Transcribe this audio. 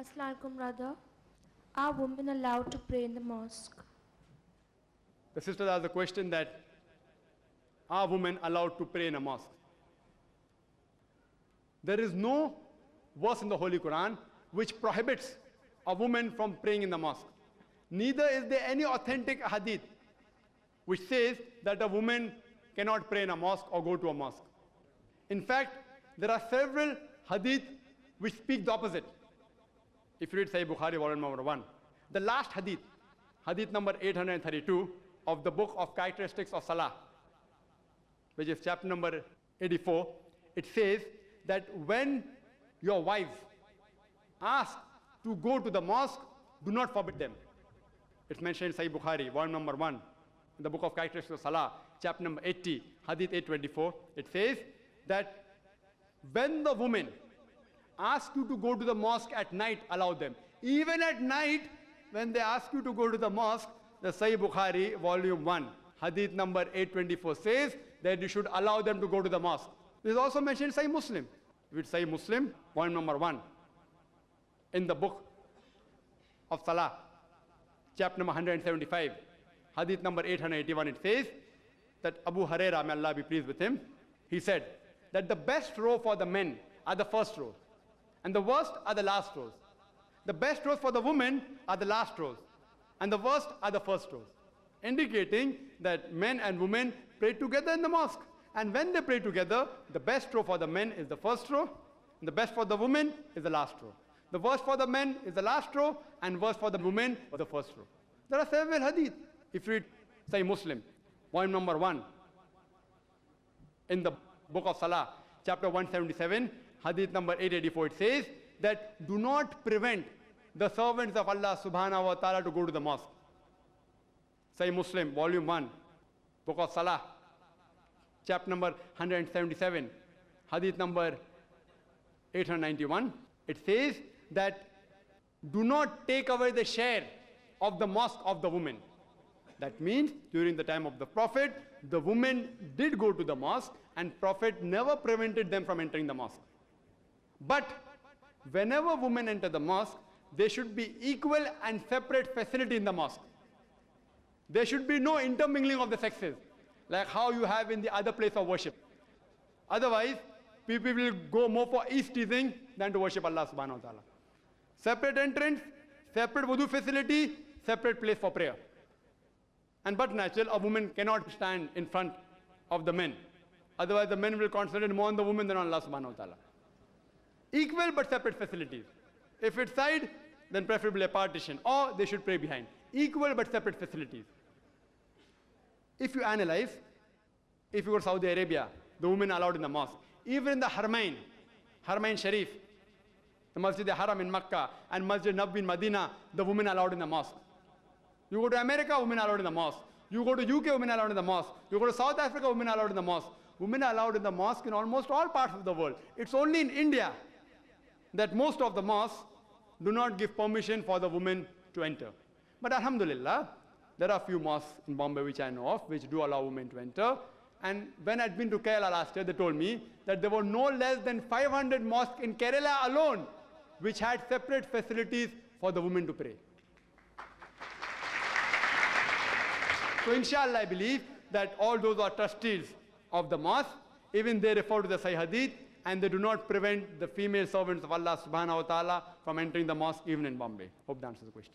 Assalamu alaikum, brother. Are women allowed to pray in the mosque? The sister asked the question that, are women allowed to pray in a mosque? There is no verse in the Holy Quran which prohibits a woman from praying in the mosque. Neither is there any authentic hadith which says that a woman cannot pray in a mosque or go to a mosque. In fact, there are several hadith which speak the opposite. If you read Sahih Bukhari, volume number 1, the last hadith, hadith number 832 of the book of characteristics of Salah, which is chapter number 84, it says that when your wives ask to go to the mosque, do not forbid them. It's mentioned in Sahih Bukhari, volume number 1, in the book of characteristics of Salah, chapter number 80, hadith 824. It says that when the women ask you to go to the mosque at night, allow them. Even at night, when they ask you to go to the mosque, the Sahih Bukhari, volume 1, hadith number 824 says that you should allow them to go to the mosque. This is also mentioned in Sahih Muslim. With Sahih Muslim, volume number 1, in the book of Salah, chapter number 175, hadith number 881, it says that Abu Hurairah, may Allah be pleased with him, he said that the best row for the men are the first rows, and the worst are the last rows. The best rows for the women are the last rows, and the worst are the first rows, indicating that men and women pray together in the mosque. And when they pray together, the best row for the men is the first row, and the best for the women is the last row. The worst for the men is the last row, and worst for the women is the first row. There are several hadith. If you read Sahih Muslim, volume number 1, in the book of Salah, chapter 177, hadith number 884, it says that do not prevent the servants of Allah subhanahu wa ta'ala to go to the mosque. Sahih Muslim, volume 1, book of Salah, chapter number 177, hadith number 891, it says that do not take away the share of the mosque of the women. That means during the time of the Prophet, the women did go to the mosque and Prophet never prevented them from entering the mosque. But whenever women enter the mosque, there should be equal and separate facility in the mosque. There should be no intermingling of the sexes, like how you have in the other place of worship. Otherwise, people will go more for East-teasing than to worship Allah subhanahu wa ta'ala. Separate entrance, separate wudu facility, separate place for prayer. And but natural, a woman cannot stand in front of the men. Otherwise, the men will concentrate more on the women than on Allah subhanahu wa ta'ala. Equal but separate facilities. If it's side, then preferably a partition, or they should pray behind. Equal but separate facilities. If you analyze, if you go to Saudi Arabia, the women are allowed in the mosque. Even in the Haramain, Haramain Sharif, the Masjid al-Haram in Makkah and Masjid Nabawi in Medina, the women are allowed in the mosque. You go to America, women are allowed in the mosque. You go to UK, women are allowed in the mosque. You go to South Africa, women are allowed in the mosque. Women are allowed in the mosque in almost all parts of the world. It's only in India that most of the mosques do not give permission for the women to enter. But alhamdulillah, there are a few mosques in Bombay which I know of which do allow women to enter. And when I'd been to Kerala last year, they told me that there were no less than 500 mosques in Kerala alone which had separate facilities for the women to pray. So inshallah, I believe that all those who are trustees of the mosque, even they refer to the Sahih Hadith, and they do not prevent the female servants of Allah subhanahu wa ta'ala from entering the mosque even in Bombay. Hope that answers the question.